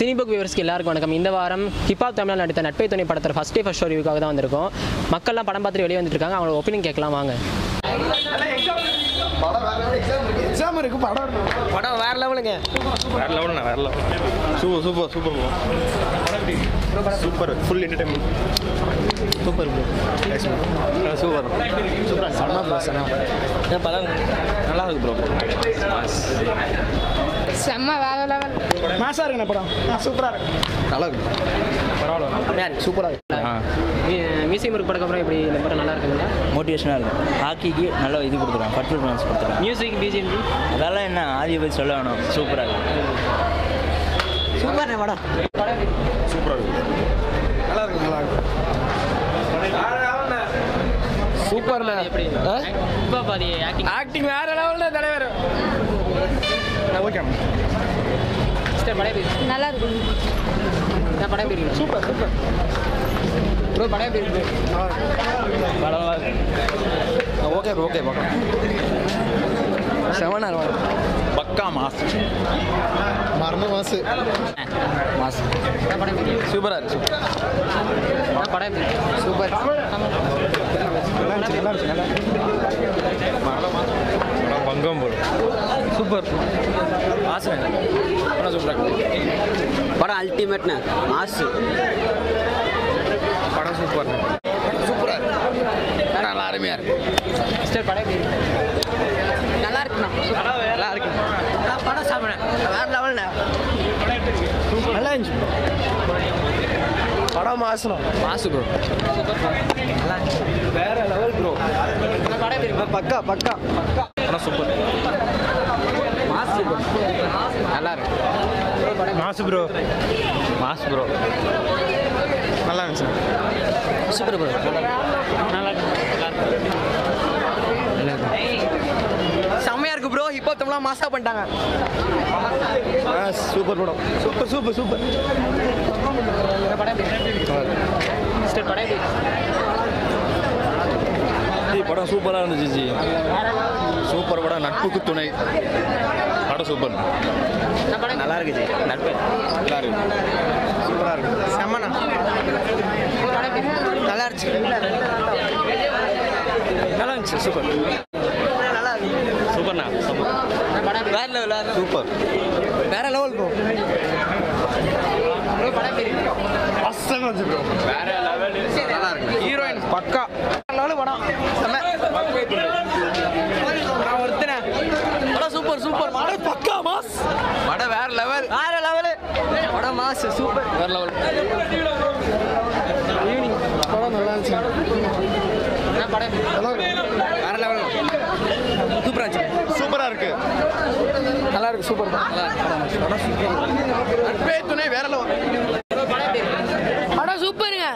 சினிபுக் வியூவர்ஸ்க்கு எல்லாருக்கும் வணக்கம். இந்த வாரம் ஹிப்ஹாப் தமிழ் நடித்த நட்பை துணை படத்தோட ஃபர்ஸ்ட் ஷோ ரிவ்யூக்காக தான் வந்திருக்கோம். மக்கள்லாம் படம் பார்த்துட்டு வெளியே வந்துட்டு இருக்காங்க. அவங்களோட ஒப்பீனியன் கேட்கலாம் வாங்க. எக்ஸாம் இருக்கு. படம் வேற லெவலுங்க. வேற level. Super super full entertainment. Super படம் நல்லா இருக்கு ப்ரோ. செம்ம வேற லெவல். மாசா இருக்குண்ணா படம். சூப்பரா இருக்கு. நல்லா இருக்கு. பரவாயில்ல, சூப்பரா இருக்கு. மியூசியம் இருக்கு படக்கு அப்புறம் இப்படி இந்த படம் நல்லா இருக்குங்களா? மோட்டிவேஷனாக இருக்கும். ஹாக்கிக்கு நல்ல இது கொடுத்துருக்காங்க, பர்ஃபார்மன்ஸ் கொடுத்துருக்காங்க. மியூசிக் பிஜிஎம் அதெல்லாம் என்ன ஆதியை பற்றி சொல்ல வேணும். சூப்பராக இருக்கும். சூப்பர் படம். சூப்பராக இருக்கு. நல்லா இருக்கு. சூப்பர்ல எப்படி ஹிப்ஹாப் பாதி ஆக்டிங் வேற லெவல்ல தலைவர். ஓகே சிஸ்டர் படம் எப்படி நல்லா இருக்கு. நான் படம் எப்படி சூப்பர் ப்ரோ படம் எப்படி இருக்கு? ஓகே பார்க்கலாம். செவனார் பக்கா மாஸ். மரண மாசு. நான் படம் எப்படி சூப்பரா இருக்கு. நான் படம் எப்படி சூப்பர். நல்லா இருக்கு. பங்கம் போல சூப்பர். ஆசனம் படம் அல்டிமேட்ண்ணே. மாசு படம் சூப்பர். சூப்பரா இருக்கு. நல்லா அருமையா இருக்கு. சிஸ்டர் படம் எப்படி நல்லா இருக்குண்ணா. நல்லா இருக்கு. படம் சாப்பிட்றேன் வேற லெவல்ண்ணே. நல்லா இருந்துச்சு. படம் மாசு ப்ரோ. வேற லெவல் ப்ரோ. படம் எப்படி பக்கா ஆனால் சூப்பர். நல்லா இருக்கு. மாசு ப்ரோ. நல்லா இருந்துச்சு. Super bro. நல்லா இருக்கு. செம்மையா இருக்கு ப்ரோ. ஹிப்ஹாப் தமிழ்லாம் மாசா பண்ணிட்டாங்க. சூப்பர் படம். சூப்பர். படம் எப்படி சிஸ்டர் படம் எப்படி படம் சூப்பராக இருந்துச்சு. சூப்பர் படம். நட்புக்கு துணை படம் சூப்பர். நான் படம் நல்லா இருக்குது. நட்பு நல்லா இருக்கு. சூப்பரா இருக்கு. செம்மண்ணா. படம் எப்படி நல்லா இருந்துச்சு. நல்லா இருந்துச்சு. சூப்பர். நல்லா இருக்கு. சூப்பர்ண்ணா. நான் படம் வேற லெவல். சூப்பர். வேற லெவல் ப்ரோ. படம் எப்படி வேற லெவல். நல்லா இருக்கு. ஹீரோயின் பக்கா லெவல் படம். செம்ம. நான் ஒருத்தனே. படம் சூப்பர். படம் பக்கா மாஸ். படம் வேற லெவல். படம் மாசு சூப்பர். வேற லெவல். ஈவினிங் படம் நல்லா இருந்துச்சு. நான் படம் எப்படி வேற லெவல். சூப்பரா இருந்துச்சு. சூப்பராக இருக்கு. நல்லா இருக்கு. சூப்பர். நட்பே துணை வேற லெவல். படம் எப்படி இருக்கு? படம் சூப்பருங்க.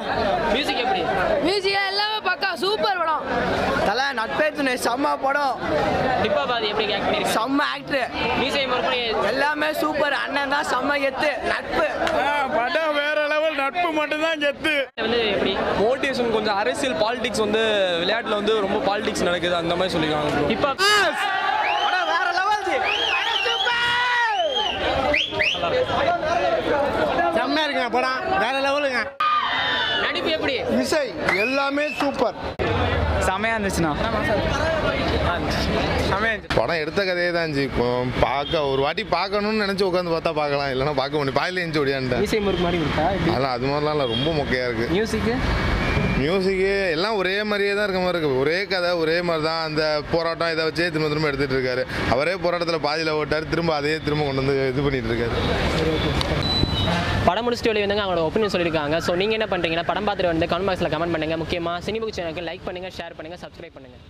மியூசிக் எப்படி மியூசிக் எல்லாமே பக்கா சூப்பர் படம். தலை நட்பே துணை செம்ம படம். ஹிப்ஹாப் பாதி எப்படி ஆக்ட் பண்ணிருக்காங்க? செம்ம ஆக்டர். மியூசியம் ஒர்க் எல்லாமே சூப்பர். அண்ணன் தான் செம்ம கெத்து. நட்பு படம் வேற லெவல். நட்பு மட்டும்தான் கெத்து. வந்து எப்படி மோட்டிவேஷன் கொஞ்சம் அரசியல் பாலிடிக்ஸ் வந்து விளையாட்டில் வந்து ரொம்ப பாலிடிக்ஸ் நடக்குது அந்த மாதிரி சொல்லியிருக்காங்க ப்ரோ. ஹிப்ஹாப் படம் வேற லெவல். செம்மையா இருக்குங்க படம். வேற லெவலுங்க. நடிப்பு எப்படி இசை எல்லாமே சூப்பர். செமையாக இருந்துச்சுண்ணா. படம் எடுத்த கதையே தான் இருந்துச்சு. இப்போ பார்க்க ஒரு வாட்டி பார்க்கணும்னு நினச்சி உட்காந்து பார்த்தா பார்க்கலாம், இல்லைன்னா பார்க்க முடியும். பாயில இருந்துச்சு ஓடியான்ட்டேன். மியூசியம் ஒர்க் மாதிரி இருக்கா? அதெல்லாம் அது மாதிரிலாம் இல்லை, ரொம்ப மொக்கையாக இருக்குது. மியூசிக்கு எல்லாம் ஒரே மாதிரியே தான் இருக்க மாதிரி இருக்குது. ஒரே கதை ஒரே மாதிரி தான். அந்த போராட்டம் இதை வச்சே திரும்ப எடுத்துகிட்டு இருக்காரு. அவரே போராட்டத்தில் பாதியில் ஓட்டார், அதையே திரும்ப கொண்டு வந்து இது பண்ணிட்டு இருக்காரு. படம் முடிச்சுட்டு வெளியே வந்தாங்க. அவங்களோட ஒப்பீனியன் சொல்லியிருக்காங்க. ஸோ நீங்கள் என்ன பண்ணுறீங்கன்னா படம் பார்த்துட்டு வந்து கமெண்ட் பாக்ஸில் கமெண்ட் பண்ணுங்கள். முக்கியமாக சினிபுக் சேனலுக்கு லைக் பண்ணுங்கள், ஷேர் பண்ணுங்கள், சப்ஸ்கிரைப் பண்ணுங்கள்.